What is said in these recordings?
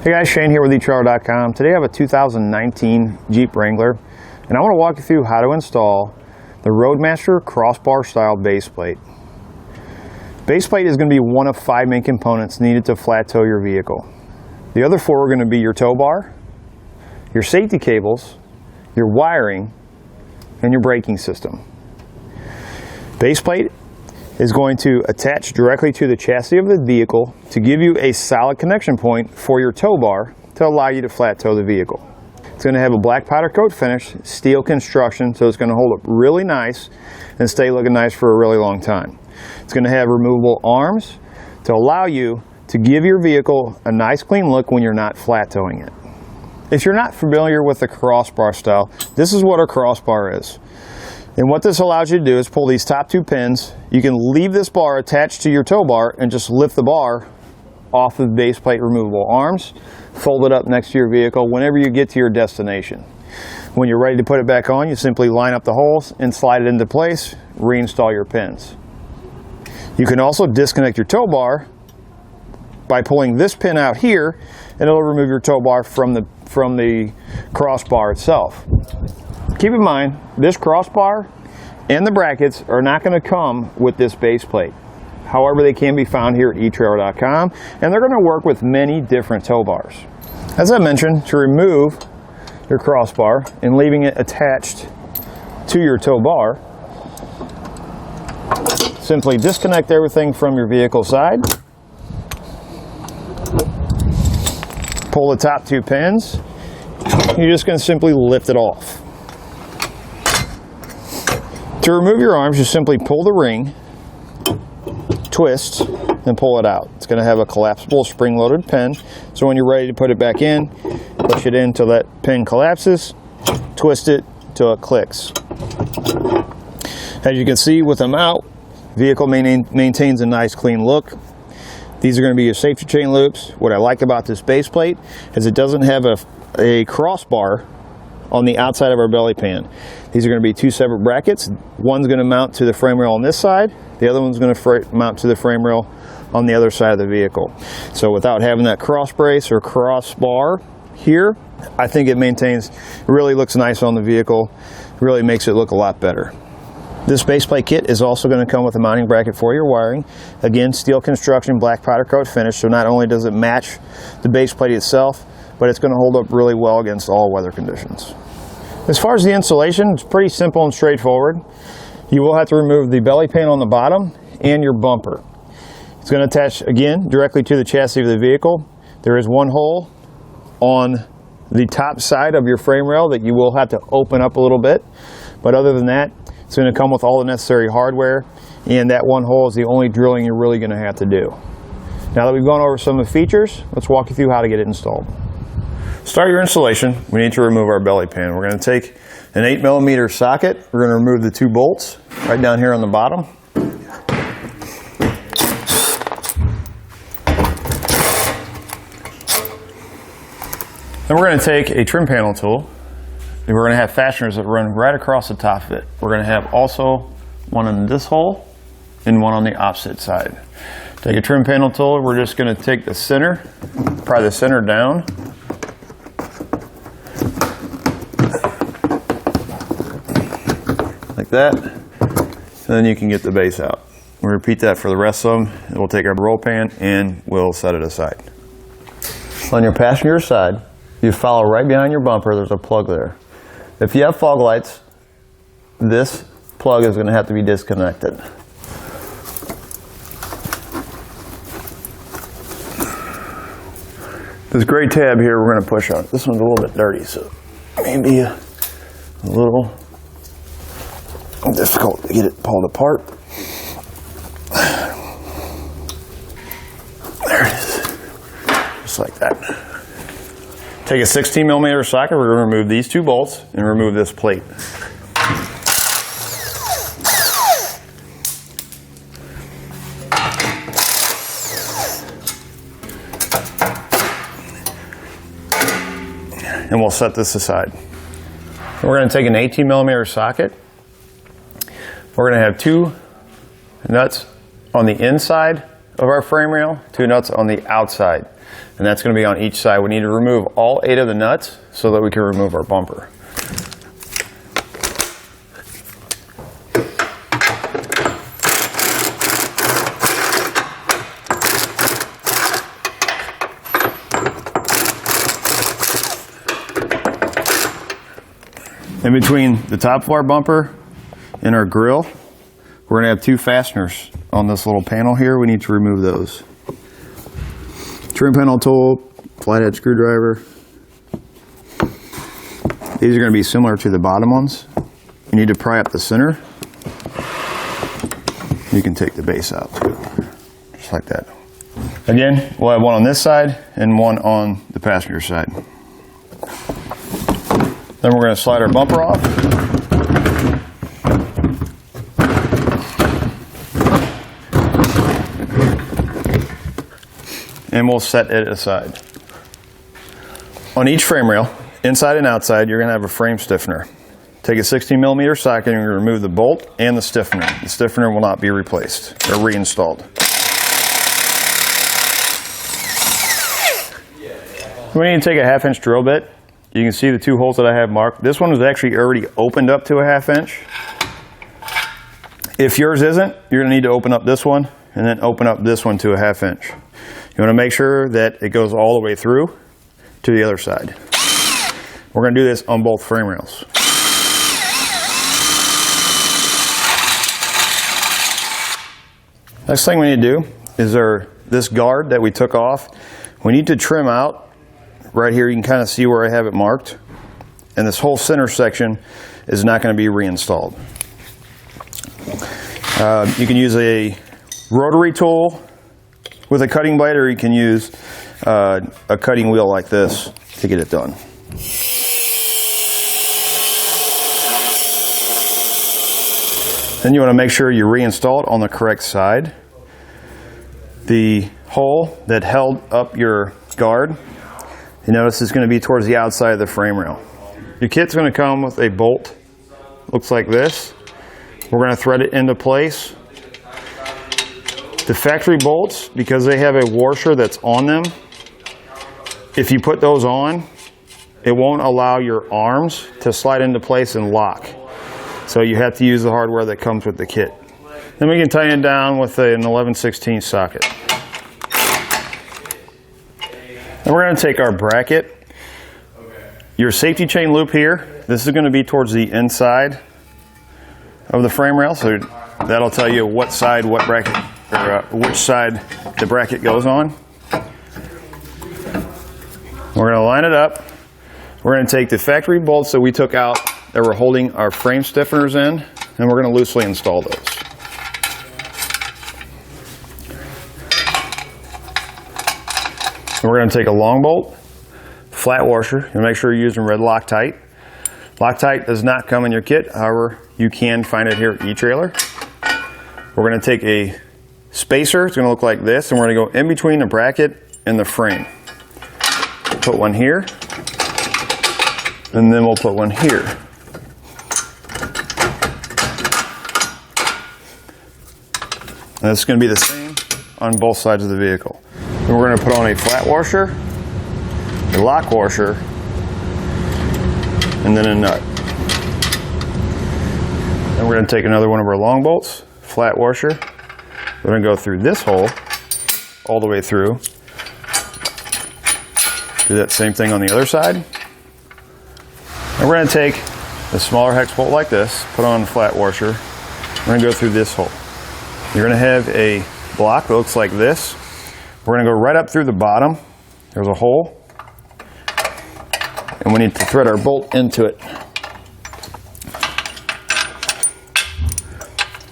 Hey guys, Shane here with etrailer.com. Today I have a 2019 Jeep Wrangler, and I want to walk you through how to install the Roadmaster Crossbar-Style Base Plate. Base plate is going to be one of 5 main components needed to flat tow your vehicle. The other 4 are going to be your tow bar, your safety cables, your wiring, and your braking system. Base plate is going to attach directly to the chassis of the vehicle to give you a solid connection point for your tow bar to allow you to flat tow the vehicle. It's going to have a black powder coat finish, steel construction, so it's going to hold up really nice and stay looking nice for a really long time. It's going to have removable arms to allow you to give your vehicle a nice clean look when you're not flat towing it. If you're not familiar with the crossbar style, this is what a crossbar is. And what this allows you to do is pull these top 2 pins. You can leave this bar attached to your tow bar and just lift the bar off of the base plate removable arms, fold it up next to your vehicle whenever you get to your destination. When you're ready to put it back on, you simply line up the holes and slide it into place, reinstall your pins. You can also disconnect your tow bar by pulling this pin out here, and it'll remove your tow bar from the crossbar itself. Keep in mind, this crossbar and the brackets are not going to come with this base plate. However, they can be found here at etrailer.com, and they're going to work with many different tow bars. As I mentioned, to remove your crossbar and leaving it attached to your tow bar, simply disconnect everything from your vehicle side, pull the top 2 pins, you're just going to simply lift it off. To remove your arms, you simply pull the ring, twist, and pull it out. It's going to have a collapsible spring-loaded pin, so when you're ready to put it back in, push it in until that pin collapses, twist it till it clicks. As you can see with them out, the vehicle maintains a nice clean look. These are going to be your safety chain loops. What I like about this base plate is it doesn't have a crossbar on the outside of our belly pan. These are going to be 2 separate brackets. One's going to mount to the frame rail on this side. The other one's going to mount to the frame rail on the other side of the vehicle. So without having that cross brace or crossbar here, I think it really looks nice on the vehicle. Really makes it look a lot better. This base plate kit is also going to come with a mounting bracket for your wiring. Again, steel construction, black powder coat finish, so not only does it match the base plate itself, but it's going to hold up really well against all weather conditions. As far as the installation, it's pretty simple and straightforward. You will have to remove the belly pan on the bottom and your bumper. It's going to attach, again, directly to the chassis of the vehicle. There is one hole on the top side of your frame rail that you will have to open up a little bit, but other than that, it's going to come with all the necessary hardware, and that one hole is the only drilling you're really going to have to do. Now that we've gone over some of the features, let's walk you through how to get it installed. To start your installation, we need to remove our belly pan. We're going to take an 8mm socket. We're going to remove the 2 bolts right down here on the bottom. Then we're going to take a trim panel tool, and we're going to have fasteners that run right across the top of it. We're going to have also one in this hole and one on the opposite side. Take a trim panel tool, we're just going to take the center, pry the center down, like that, and then you can get the base out. We'll repeat that for the rest of them, and we'll take our roll pan and we'll set it aside. On your passenger side, you follow right behind your bumper, there's a plug there. If you have fog lights, this plug is going to have to be disconnected. This gray tab here we're going to push on. This one's a little bit dirty, so maybe a little difficult to get it pulled apart. There it is. Just like that. Take a 16mm socket, we're going to remove these 2 bolts and remove this plate. And we'll set this aside. We're going to take an 18mm socket. We're going to have 2 nuts on the inside of our frame rail, 2 nuts on the outside. And that's going to be on each side. We need to remove all 8 of the nuts so that we can remove our bumper. In between the top of our bumper and our grill, we're going to have 2 fasteners on this little panel here. We need to remove those. Trim panel tool, flathead screwdriver. These are going to be similar to the bottom ones. You need to pry up the center. You can take the base out too, just like that. Again, we'll have one on this side and one on the passenger side. Then we're going to slide our bumper off. And we'll set it aside. On each frame rail, inside and outside, you're going to have a frame stiffener. Take a 16mm socket and remove the bolt and the stiffener. The stiffener will not be replaced or reinstalled. We need to take a 1/2 inch drill bit. You can see the 2 holes that I have marked. This one was actually already opened up to a 1/2 inch. If yours isn't, you're going to need to open up this one and then open up this one to a 1/2 inch. You want to make sure that it goes all the way through to the other side. We're going to do this on both frame rails. Next thing we need to do is this guard that we took off. We need to trim out. Right here you can kind of see where I have it marked. And this whole center section is not going to be reinstalled. You can use a rotary tool with a cutting blade, or you can use a cutting wheel like this to get it done. Then you want to make sure you reinstall it on the correct side. The hole that held up your guard, you notice is going to be towards the outside of the frame rail. Your kit's going to come with a bolt, looks like this. We're going to thread it into place. The factory bolts, because they have a washer that's on them, if you put those on, it won't allow your arms to slide into place and lock. So you have to use the hardware that comes with the kit. Then we can tighten it down with an 11/16 socket. Then we're going to take our bracket. Your safety chain loop here, this is going to be towards the inside of the frame rail, so that'll tell you what side, what bracket, or which side the bracket goes on. We're going to line it up. We're going to take the factory bolts that we took out that were holding our frame stiffeners in, and we're going to loosely install those. We're going to take a long bolt, flat washer, and make sure you're using red Loctite. Loctite does not come in your kit, however, you can find it here at etrailer. We're going to take a spacer, it's going to look like this, and we're going to go in between the bracket and the frame. Put one here, and then we'll put one here. And it's going to be the same on both sides of the vehicle. Then we're going to put on a flat washer, a lock washer, and then a nut. Then we're going to take another one of our long bolts, flat washer. We're going to go through this hole all the way through. Do that same thing on the other side. And we're going to take a smaller hex bolt like this, put on a flat washer. We're going to go through this hole. You're going to have a block that looks like this. We're going to go right up through the bottom. There's a hole. And we need to thread our bolt into it.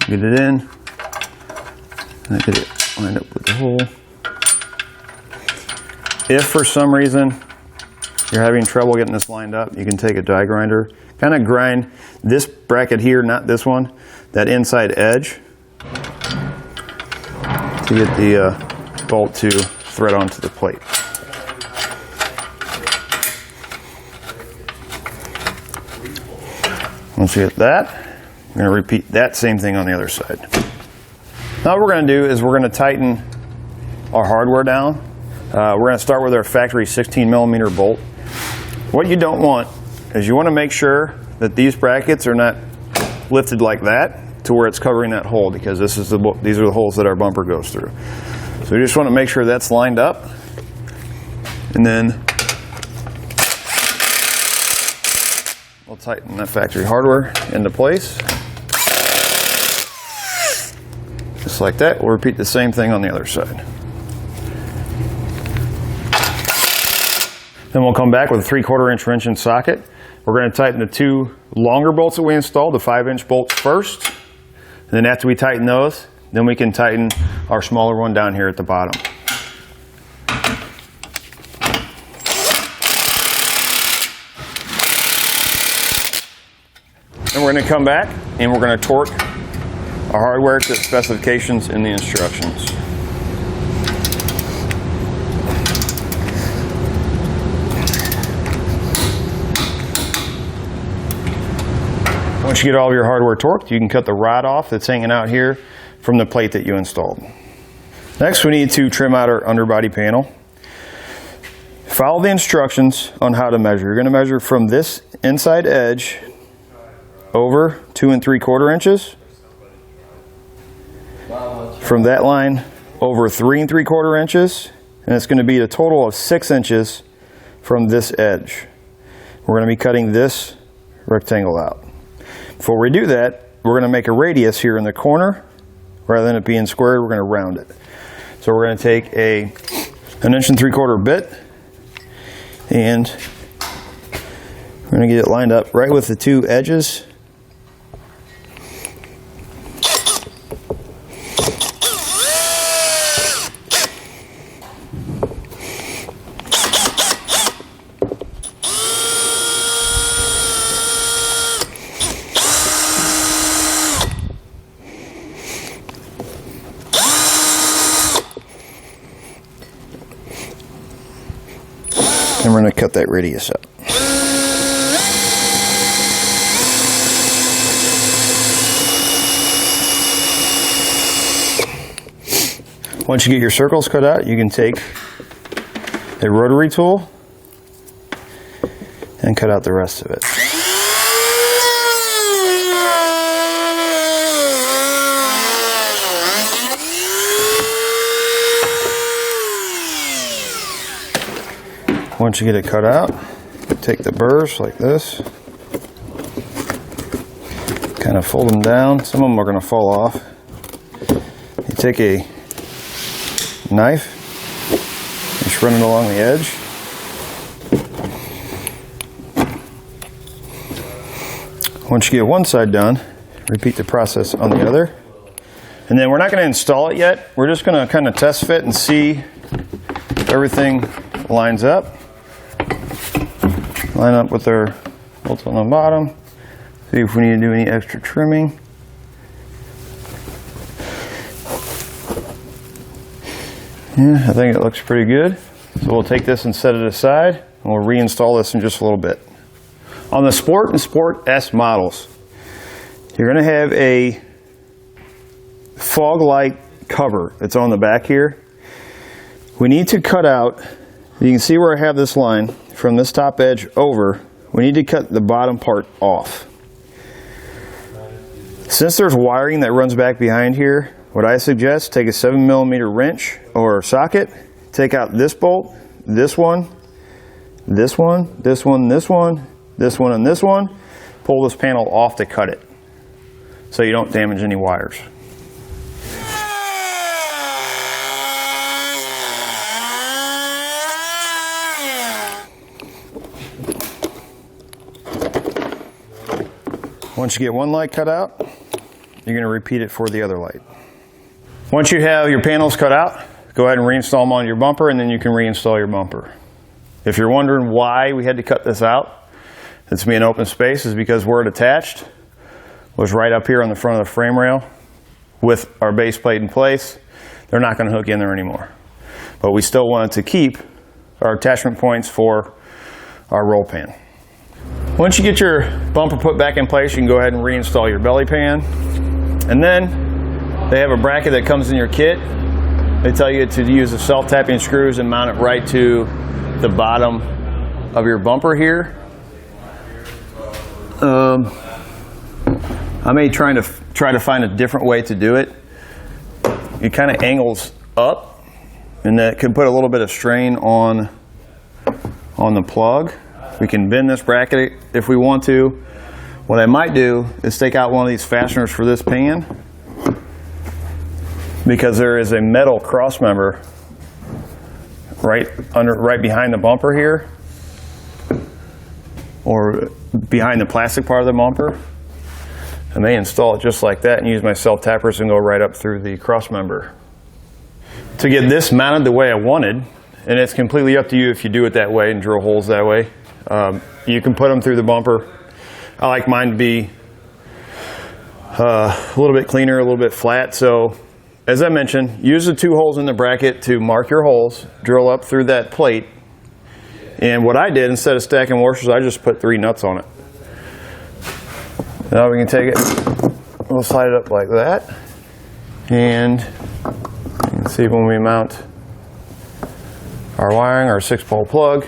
Get it in. And get it lined up with the hole. If for some reason you're having trouble getting this lined up, you can take a die grinder, kind of grind this bracket here, not this one, that inside edge, to get the bolt to thread onto the plate. Once you get that, you're going to repeat that same thing on the other side. Now what we're going to do is we're going to tighten our hardware down. We're going to start with our factory 16mm bolt. What you don't want is you want to make sure that these brackets are not lifted like that to where it's covering that hole, because these are the holes that our bumper goes through. So you just want to make sure that's lined up, and then we'll tighten that factory hardware into place. Just like that. We'll repeat the same thing on the other side. Then we'll come back with a 3/4 inch wrench and socket. We're going to tighten the two longer bolts that we installed, the 5-inch bolts first. And then after we tighten those, then we can tighten our smaller one down here at the bottom. Then we're going to come back and we're going to torque our hardware to the specifications in the instructions. Once you get all of your hardware torqued, you can cut the rod off that's hanging out here from the plate that you installed. Next, we need to trim out our underbody panel. Follow the instructions on how to measure. You're going to measure from this inside edge over 2 3/4 inches. From that line over 3 3/4 inches. And it's going to be a total of 6 inches from this edge. We're going to be cutting this rectangle out. Before we do that, we're going to make a radius here in the corner. Rather than it being squared, we're going to round it. So we're going to take an 1 3/4 bit, and we're going to get it lined up right with the two edges. And we're going to cut that radius up. Once you get your circles cut out, you can take a rotary tool and cut out the rest of it. Once you get it cut out, take the burrs like this, kind of fold them down. Some of them are going to fall off. You take a knife, just run it along the edge. Once you get one side done, repeat the process on the other. And then we're not going to install it yet. We're just going to kind of test fit and see if everything lines up. Line up with our bolts on the bottom. See if we need to do any extra trimming. Yeah, I think it looks pretty good. So we'll take this and set it aside, and we'll reinstall this in just a little bit. On the Sport and Sport S models, you're going to have a fog light cover that's on the back here. We need to cut out, you can see where I have this line, from this top edge over, we need to cut the bottom part off. Since there's wiring that runs back behind here, what I suggest, take a 7mm wrench or socket, take out this bolt, this one, this one, this one, this one, this one, and this one. Pull this panel off to cut it so you don't damage any wires. Once you get one light cut out, you're going to repeat it for the other light. Once you have your panels cut out, go ahead and reinstall them on your bumper, and then you can reinstall your bumper. If you're wondering why we had to cut this out, it's being open space, is because where it attached was right up here on the front of the frame rail with our base plate in place. They're not going to hook in there anymore. But we still wanted to keep our attachment points for our roll pan. Once you get your bumper put back in place, you can go ahead and reinstall your belly pan. And then they have a bracket that comes in your kit They tell you to use the self-tapping screws and mount it right to the bottom of your bumper here. I may try to find a different way to do it. It kind of angles up, and that can put a little bit of strain on the plug. We can bend this bracket if we want to. What I might do is take out one of these fasteners for this pan, because there is a metal cross member right behind the bumper here, or behind the plastic part of the bumper. I may install it just like that and use my self-tappers and go right up through the cross member. To get this mounted the way I wanted, and it's completely up to you if you do it that way and drill holes that way, you can put them through the bumper. I like mine to be a little bit cleaner, a little bit flat. So as I mentioned, use the 2 holes in the bracket to mark your holes, drill up through that plate. And what I did, instead of stacking washers, I just put 3 nuts on it. Now we can take it, we'll slide it up like that. And you can see when we mount our wiring, our 6-pole plug,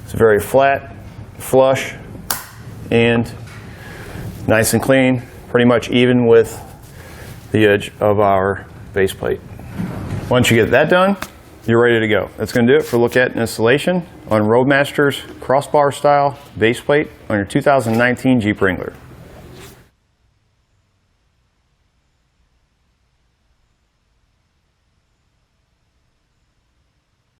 it's very flat, flush, and nice and clean, pretty much even with the edge of our base plate. Once you get that done, you're ready to go. That's going to do it for a look at installation on Roadmaster's Crossbar-Style Base Plate on your 2019 Jeep Wrangler.